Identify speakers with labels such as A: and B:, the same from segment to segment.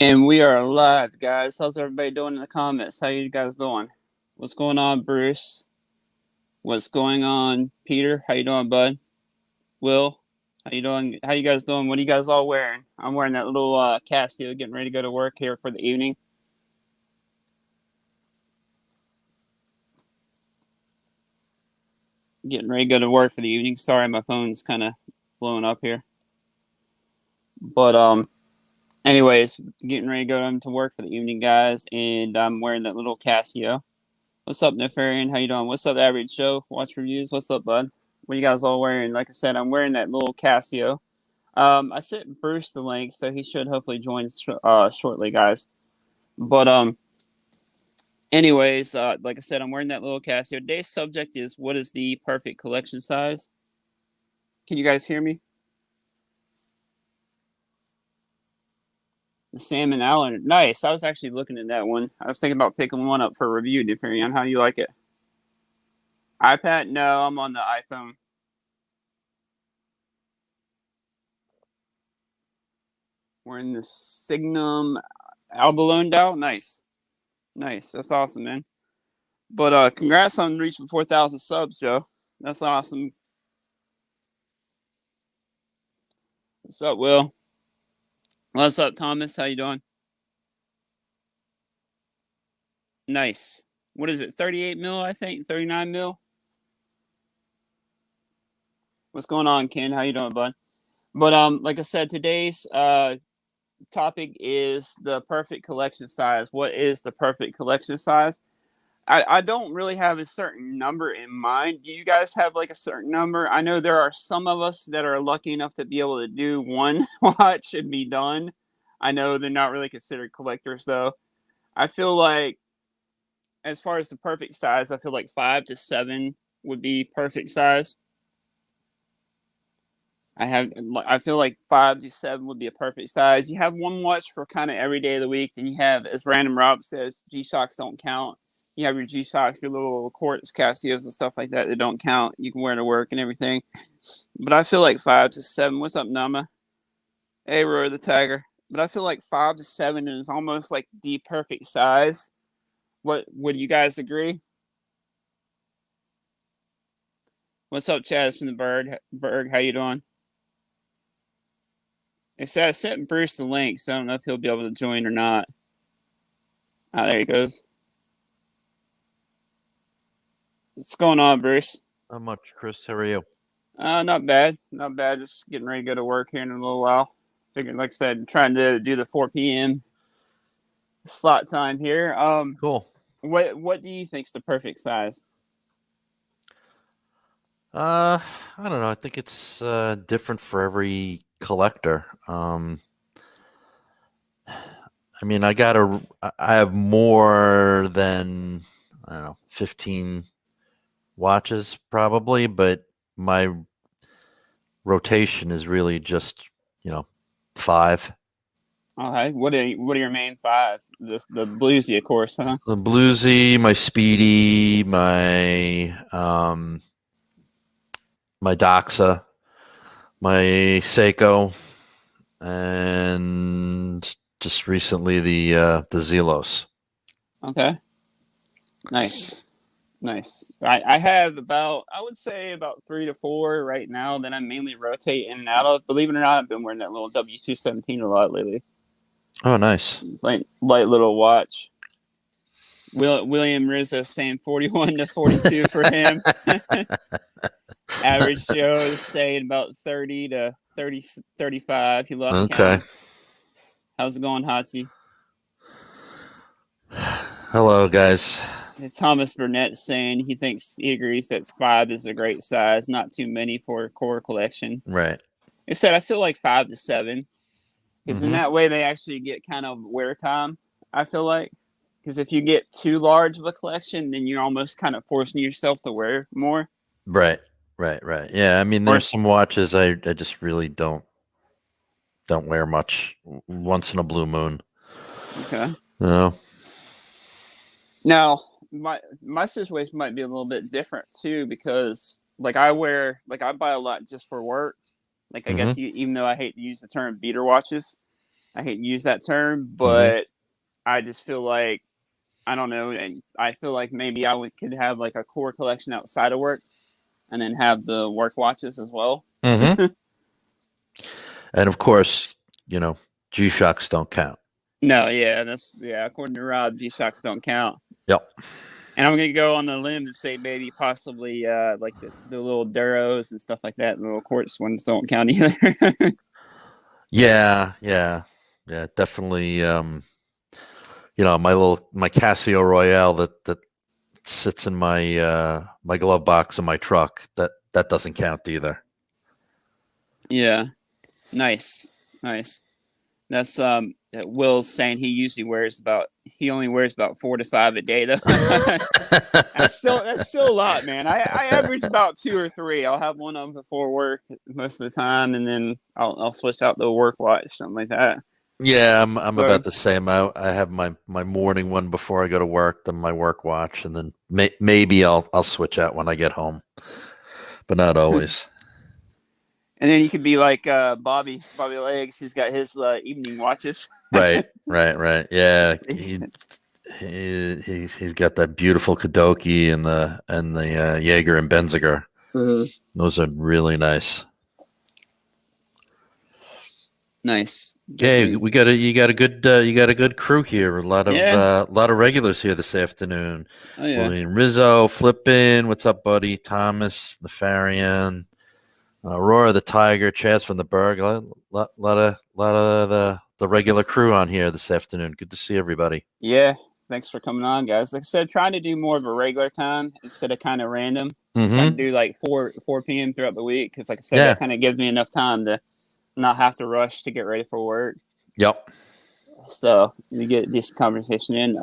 A: And we are live, guys. How's everybody doing in the comments? How you guys doing? What's going on, Bruce? What's going on, Peter? How you doing, bud? Will, how you doing? How you guys doing? What are you guys all wearing? I'm wearing that little Casio, getting ready to go to work here for the evening. Getting ready to go to work for the evening. Sorry, my phone's kind of blowing up here. But anyways, getting ready to go to work for the evening, guys, and I'm wearing that little Casio. What's up, Nefarian? How you doing? What's up, Average Show? Watch reviews. What's up, bud? What you guys all wearing? Like I said, I'm wearing that little Casio. I sent Bruce the link, so he should hopefully join shortly, guys. But anyways, like I said, I'm wearing that little Casio. Today's subject is what is the perfect collection size? Can you guys hear me? The Salmon Allen, nice. I was actually looking at that one. I was thinking about picking one up for review. Nefarian, how do you like it? iPad? No, I'm on the iPhone. We're in the Signum Abalone Dow. Nice. Nice. That's awesome, man. But congrats on reaching 4,000 subs, Joe. That's awesome. What's up, Will? What's up, Thomas? How you doing? Nice. What is it? 38 mil, I think. 39 mil. What's going on, Ken? How you doing, bud? But like I said, today's topic is the perfect collection size. What is the perfect collection size? I don't really have a certain number in mind. Do you guys have like a certain number? I know there are some of us that are lucky enough to be able to do one watch and be done. I know they're not really considered collectors though. I feel like as far as the perfect size, I feel like 5 to 7 would be perfect size. I feel like 5 to 7 would be a perfect size. You have one watch for kind of every day of the week. Then you have, as Random Rob says, G-Shocks don't count. You have your G-Shocks, your little quartz Casios and stuff like that that don't count. You can wear to work and everything. But I feel like 5 to 7. What's up, Nama? Hey, Roy the Tiger. But I feel like 5 to 7 is almost like the perfect size. What would you guys agree? What's up, Chaz from the Berg? How you doing? I said I sent Bruce the link, so I don't know if he'll be able to join or not. Ah, there he goes. What's going on, Bruce?
B: Not much, Chris. How are you?
A: Not bad. Not bad. Just getting ready to go to work here in a little while. Figured, like I said, trying to do the 4 p.m. slot time here.
B: Cool.
A: What do you think's the perfect size?
B: I don't know. I think it's different for every collector. I mean, I have more than, I don't know, 15 watches probably, but my rotation is really just, 5.
A: Okay. What are your main 5? The bluesy, of course, huh?
B: The Bluesy, my Speedy, my Doxa, my Seiko, and just recently the Zelos.
A: Okay. Nice. Nice. I have I would say about 3 to 4 right now that I mainly rotate in and out of. Believe it or not, I've been wearing that little W217 a lot lately.
B: Oh, nice.
A: Light little watch. William Rizzo saying 41 to 42 for him. Average Joe is saying about 30 to 30, 35. He lost count. How's it going, Hotsy?
B: Hello, guys.
A: It's Thomas Burnett saying he agrees that 5 is a great size, not too many for a core collection.
B: Right.
A: He said, I feel like 5 to 7. Because in that way, they actually get kind of wear time, I feel like. Because if you get too large of a collection, then you're almost kind of forcing yourself to wear more.
B: Right. Yeah, I mean, there's some watches I just really don't wear much. Once in a blue moon.
A: Okay.
B: No.
A: Now, my situation might be a little bit different too, because like I buy a lot just for work. Like I guess even though I hate to use the term beater watches, I hate to use that term,
B: Mhm.
A: but I just feel like I don't know, and I feel like maybe could have like a core collection outside of work, and then have the work watches as well.
B: Mhm. And of course, you know, G-Shocks don't count.
A: No, yeah, that's yeah. According to Rob, G Shocks don't count.
B: Yep.
A: And I'm gonna go on the limb and say maybe possibly like the little Duros and stuff like that. The little quartz ones don't count either.
B: Yeah, yeah. Yeah, definitely my Casio Royale that sits in my glove box in my truck. That doesn't count either.
A: Yeah, nice, nice. That's Will's saying he only wears about 4 to 5 a day though. That's still a lot, man. I average about 2 or 3. I'll have one on before work most of the time, and then I'll switch out the work watch, something like that.
B: Yeah, I'm
A: So
B: about the same. I have my morning one before I go to work, then my work watch, and then maybe I'll switch out when I get home, but not always.
A: and then you could be like Bobby Legs. He's got his evening watches.
B: Right, right, right. Yeah, he's got that beautiful Kadoki and the Jaeger and Benziger.
A: Mhm.
B: Those are really nice.
A: Nice.
B: Yeah,
A: Definitely.
B: you got a good crew here.
A: Yeah.
B: A lot of regulars here this afternoon.
A: Oh yeah.
B: William Rizzo, Flippin, what's up, buddy? Thomas, Nefarian, Aurora the Tiger, Chaz from the Berg. Lot of the regular crew on here this afternoon. Good to see everybody.
A: Yeah. Thanks for coming on, guys. Like I said, trying to do more of a regular time instead of kind of random. Trying
B: Mm-hmm.
A: to do like 4 p.m. throughout the week because, like I said,
B: Yeah.
A: that kind of gives me enough time to not have to rush to get ready for work.
B: Yep.
A: So you get a decent conversation in.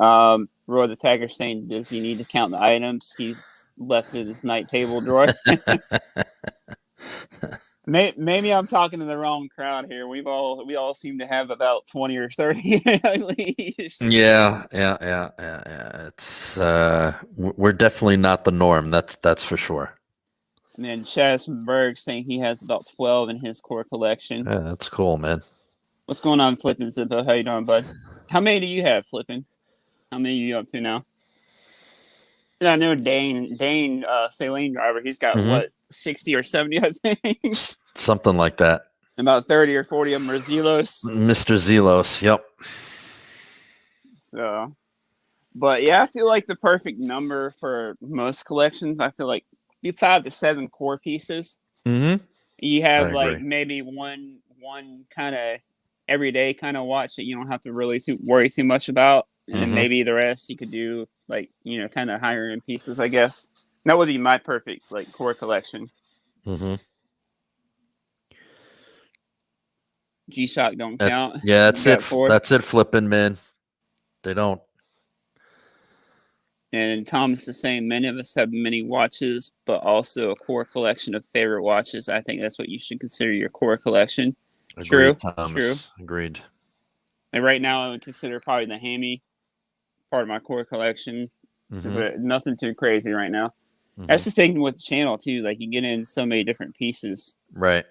A: Roy the Tiger saying, does he need to count the items he's left in his night table drawer? Maybe I'm talking to the wrong crowd here. We all seem to have about 20 or 30 at least.
B: Yeah. It's we're definitely not the norm. That's for sure.
A: And then Chaz from Berg saying he has about 12 in his core collection.
B: Yeah, that's cool, man.
A: What's going on, Flippin' Zippo? How you doing, bud? How many do you have, Flippin'? How many are you up to now? And I know Dane, Saline driver. He's got
B: Mm-hmm.
A: what 60 or 70, I think.
B: Something like that.
A: About 30 or 40 of them are Zelos.
B: Mr. Zelos. Yep.
A: So, but yeah, I feel like the perfect number for most collections. I feel like 5 to 7 core pieces.
B: Mm-hmm.
A: You
B: I
A: have like
B: agree.
A: maybe one kind of everyday kind of watch that you don't have to really worry too much about, and then
B: Mm-hmm.
A: maybe the rest you could do like kind of higher end pieces. I guess that would be my perfect like core collection.
B: Mm-hmm.
A: G-Shock don't count.
B: Yeah,
A: You got 4.
B: That's it, flipping, man. They don't.
A: And Thomas is saying many of us have many watches, but also a core collection of favorite watches. I think that's what you should consider your core collection.
B: Agreed,
A: True.
B: Thomas. Agreed.
A: And right now, I would consider probably the Hammy part of my core collection.
B: Mm-hmm.
A: Nothing too crazy right now.
B: Mm-hmm.
A: That's the thing with the channel too. Like you get in so many different pieces.
B: Right.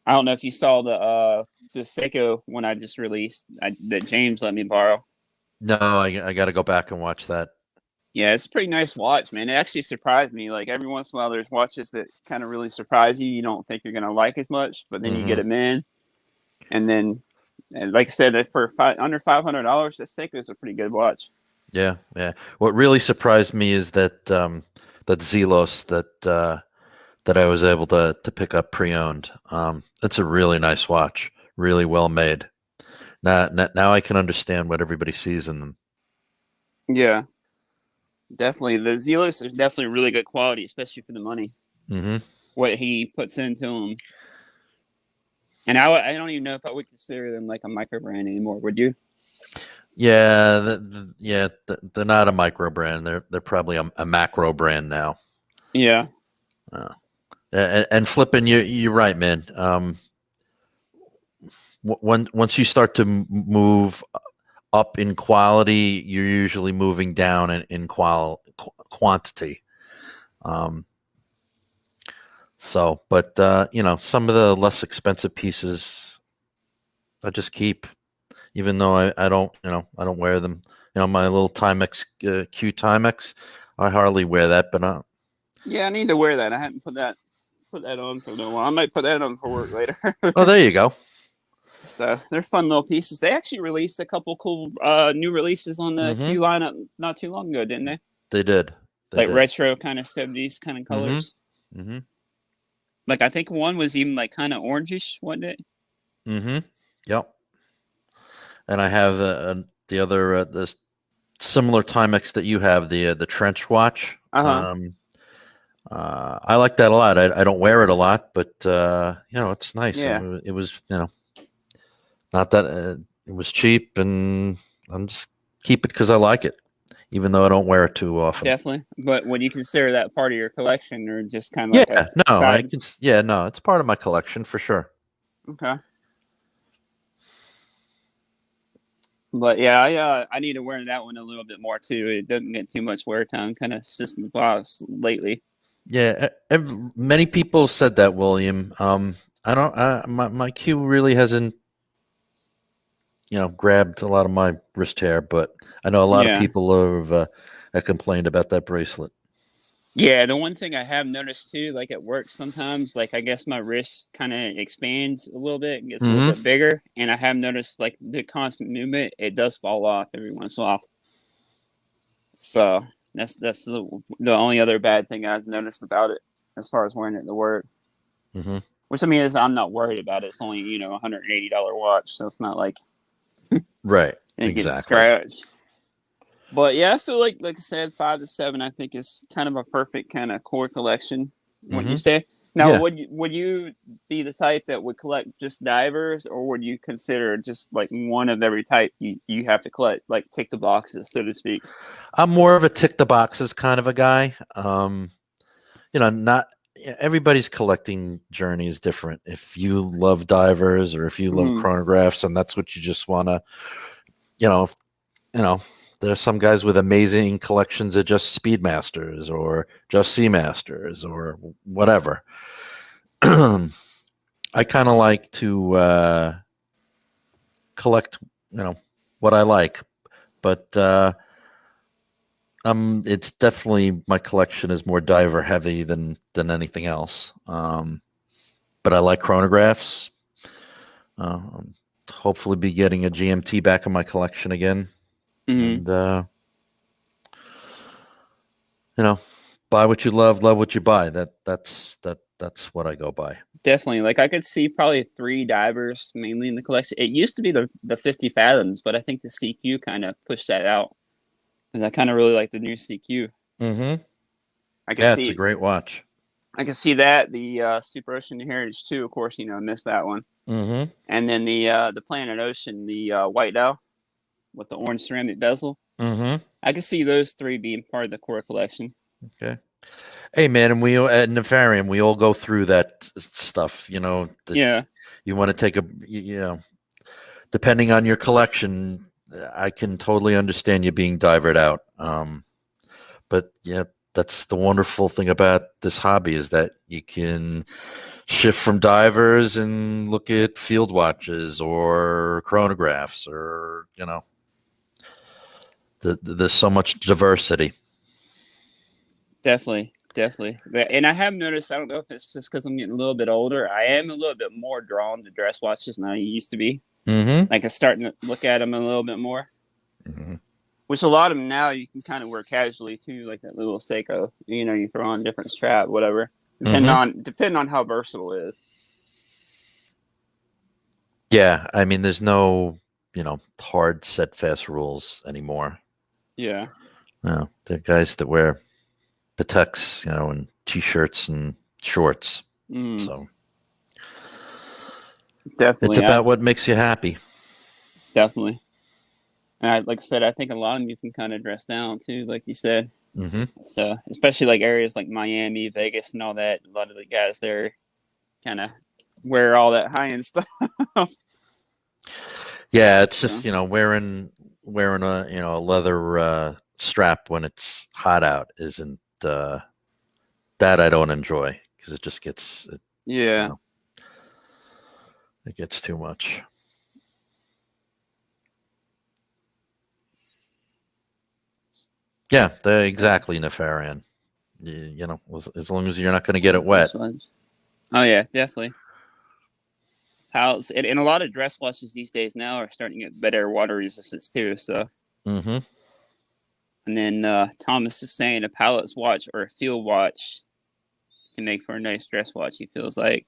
A: I don't know if you saw the Seiko one I just released that James let me borrow.
B: No, I got to go back and watch that.
A: Yeah, it's a pretty nice watch, man. It actually surprised me. Like every once in a while, there's watches that kind of really surprise you. You don't think you're gonna like as much, but then you get them in, and then, and like I said, for under $500, that Seiko is a pretty good watch.
B: Yeah, yeah. What really surprised me is that that Zelos that I was able to pick up pre-owned. It's a really nice watch, really well made. Now I can understand what everybody sees in them.
A: Yeah, definitely. The Zelos is definitely really good quality, especially for the money.
B: Mm-hmm.
A: What he puts into them. And I don't even know if I would consider them like a micro brand anymore. Would you?
B: Yeah, they're not a micro brand. They're probably a macro brand now.
A: Yeah.
B: And flipping, you're right, man. Once you start to move up in quality, you're usually moving down in quantity. But some of the less expensive pieces, I just keep. even though I don't, I don't wear them. My little Timex Q Timex, I hardly wear that, but
A: Yeah, I need to wear that. I haven't put that on for a little while. I might put that on for work later.
B: oh, there you go.
A: So they're fun little pieces. They actually released a couple cool new releases on the
B: Mm-hmm.
A: Q lineup not too long ago, didn't they?
B: They did. They
A: Like
B: did.
A: retro kind of 70s kind of colors.
B: Mm-hmm.
A: Like I think one was even like kind of orangish, wasn't it?
B: Mm-hmm. Yep. And I have the other the similar Timex that you have, the trench watch.
A: Uh-huh.
B: I like that a lot. I don't wear it a lot, but it's nice.
A: Yeah.
B: It was not that it was cheap, and I'm just keep it because I like it, even though I don't wear it too often.
A: Definitely. But would you consider that part of your collection or just kind of like
B: Yeah,
A: a
B: no, I
A: side?
B: can. Yeah, no, it's part of my collection for sure.
A: Okay. But yeah, I need to wear that one a little bit more too. It doesn't get too much wear time, kind of system boss lately.
B: Yeah, many people said that, William. I don't. My Q really hasn't, grabbed a lot of my wrist hair, but I know a lot of
A: Yeah.
B: people have complained about that bracelet.
A: Yeah, the one thing I have noticed too, like at work sometimes, like I guess my wrist kind of expands a little bit and gets a little
B: Mm-hmm.
A: bit bigger. And I have noticed like the constant movement, it does fall off every once in a while. So that's the only other bad thing I've noticed about it as far as wearing it to work.
B: Mm-hmm.
A: Which I mean is I'm not worried about it. It's only, $180 watch, so it's not like
B: Right.
A: it gets
B: Exactly.
A: scratched. But yeah, I feel like I said, 5 to 7, I think is kind of a perfect kind of core collection. Wouldn't you
B: Mm-hmm.
A: say? Now,
B: Yeah.
A: would you be the type that would collect just divers, or would you consider just like one of every type you have to collect, like tick the boxes, so to speak?
B: I'm more of a tick the boxes kind of a guy. Not everybody's collecting journey is different. If you love divers or if you love
A: Mm-hmm.
B: chronographs and that's what you just want to, you know, you know, there's some guys with amazing collections of just Speedmasters or just Seamasters or whatever. I kind of like to collect, what I like, but it's definitely my collection is more diver heavy than anything else. But I like chronographs. Hopefully, be getting a GMT back in my collection again,
A: Mm-hmm.
B: and buy what you love what you buy. That's what I go by.
A: Definitely. Like I could see probably 3 divers mainly in the collection. It used to be the 50 fathoms, but I think the CQ kind of pushed that out because I kind of really like the new CQ.
B: Mm-hmm.
A: I could
B: Yeah, it's a
A: see
B: great watch.
A: I can see that the Super Ocean Heritage 2, of course, I missed that one,
B: Mm-hmm.
A: and then the Planet Ocean, the White Dial with the orange ceramic bezel.
B: Mm-hmm.
A: I can see those 3 being part of the core collection.
B: Okay. Hey man, and we at Nefarium, we all go through that stuff.
A: Yeah,
B: You want to take depending on your collection, I can totally understand you being diverted out. But yeah, that's the wonderful thing about this hobby is that you can shift from divers and look at field watches or chronographs or there's so much diversity.
A: definitely. And I have noticed, I don't know if it's just because I'm getting a little bit older, I am a little bit more drawn to dress watches than I used to be.
B: Mm-hmm.
A: Like I'm starting to look at them a little bit more.
B: Mm-hmm.
A: Which a lot of them now you can kind of wear casually too, like that little Seiko. You throw on different strap, whatever. Depending on how versatile it is.
B: Yeah, I mean, there's no hard set fast rules anymore.
A: Yeah.
B: No, there are guys that wear Pateks, and t-shirts and shorts. So
A: Definitely.
B: it's about what makes you happy.
A: Definitely. And like I said, I think a lot of them you can kind of dress down too, like you said.
B: Mm-hmm.
A: So especially like areas like Miami, Vegas, and all that. A lot of the guys there kind of wear all that high end stuff.
B: Yeah, it's just wearing a leather strap when it's hot out isn't that I don't enjoy because it just gets
A: Yeah.
B: it gets too much. Yeah, they're exactly Nefarian. You know, as long as you're not going to get it wet.
A: Dress watch. Oh yeah, definitely. Pallets and a lot of dress watches these days now are starting to get better water resistance too. So,
B: Mm-hmm.
A: and then Thomas is saying a pallet's watch or a field watch can make for a nice dress watch. He feels like.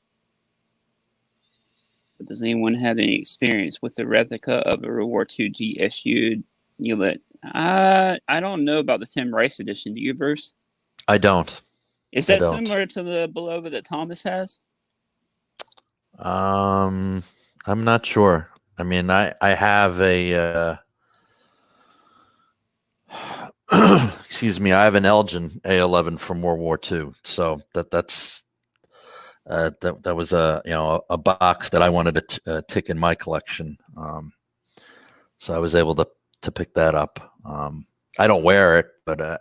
A: But does anyone have any experience with the replica of a World War II GSU Mulet? I don't know about the Tim Rice edition. Do you, Bruce?
B: I don't.
A: Is
B: I
A: that
B: don't.
A: similar to the Belova that Thomas has?
B: I'm not sure. I mean, I have a excuse me, I have an Elgin A11 from World War II. So that's that was a box that I wanted to tick in my collection. So I was able to pick that up. I don't wear it, but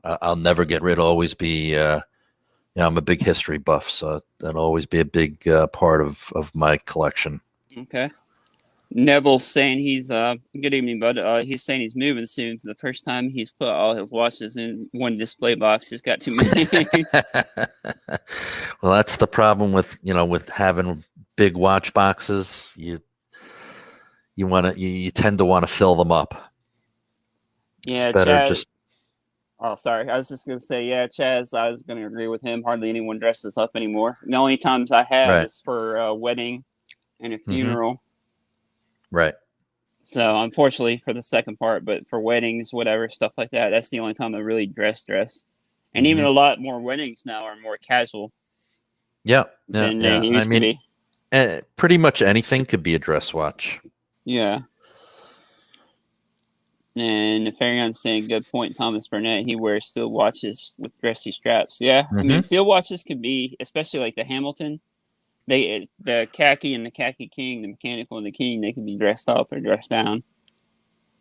B: I'll never get rid. It'll always be. I'm a big history buff, so that'll always be a big part of my collection.
A: Okay. Neville's saying he's good evening, bud. He's saying he's moving soon. For the first time, he's put all his watches in one display box. He's got too many.
B: Well, that's the problem with having big watch boxes. You tend to want to fill them up.
A: Yeah,
B: it's better
A: Chaz.
B: just.
A: Oh, sorry. I was just gonna say, yeah, Chaz. I was gonna agree with him. Hardly anyone dresses up anymore. The only times I have
B: Right.
A: is for a wedding and a funeral.
B: Right.
A: So unfortunately for the second part, but for weddings, whatever stuff like that, that's the only time I really dress. And even a lot more weddings now are more casual.
B: Yeah.
A: Than they used to be.
B: Pretty much anything could be a dress watch.
A: Yeah. And Farion's saying, good point, Thomas Burnett. He wears field watches with dressy straps. Yeah. I mean, field watches can be, especially like the Hamilton, the khaki and the khaki king, the mechanical and the king, they can be dressed up or dressed down.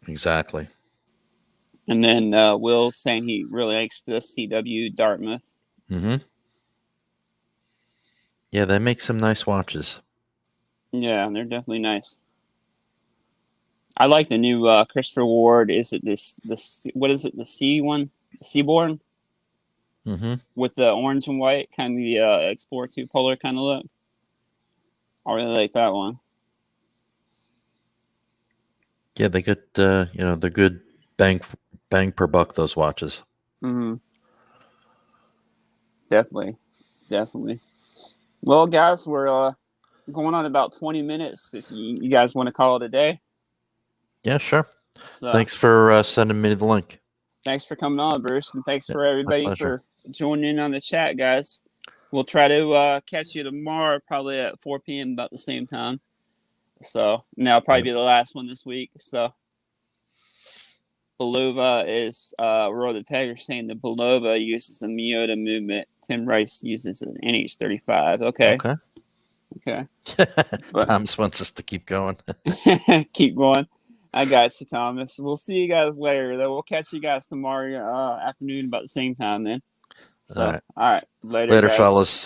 B: Exactly.
A: And then Will's saying he really likes the CW Dartmouth.
B: Mm-hmm. Yeah, they make some nice watches.
A: Yeah, they're definitely nice. I like the new Christopher Ward. Is it this what is it? The C one, Seaborn, with the orange and white, kind of the Explorer 2 Polar kind of look. I really like that one.
B: Yeah, they get they're good bang per buck, those watches.
A: Mm-hmm. Definitely. Well, guys, we're going on about 20 minutes. If you guys want to call it a day.
B: Yeah, sure.
A: So,
B: thanks for sending me the link.
A: Thanks for coming on, Bruce, and thanks for everybody for joining in on the chat, guys. We'll try to catch you tomorrow, probably at 4 p.m. about the same time. So, and that'll probably be the last one this week. So, Belova is Roy the Tiger saying the Belova uses a Miyota movement. Tim Rice uses an NH35. Okay.
B: Thomas wants us to keep going.
A: Keep going. I got you, Thomas. We'll see you guys later, though. We'll catch you guys tomorrow afternoon about the same time then. So, all right. Later,
B: fellas.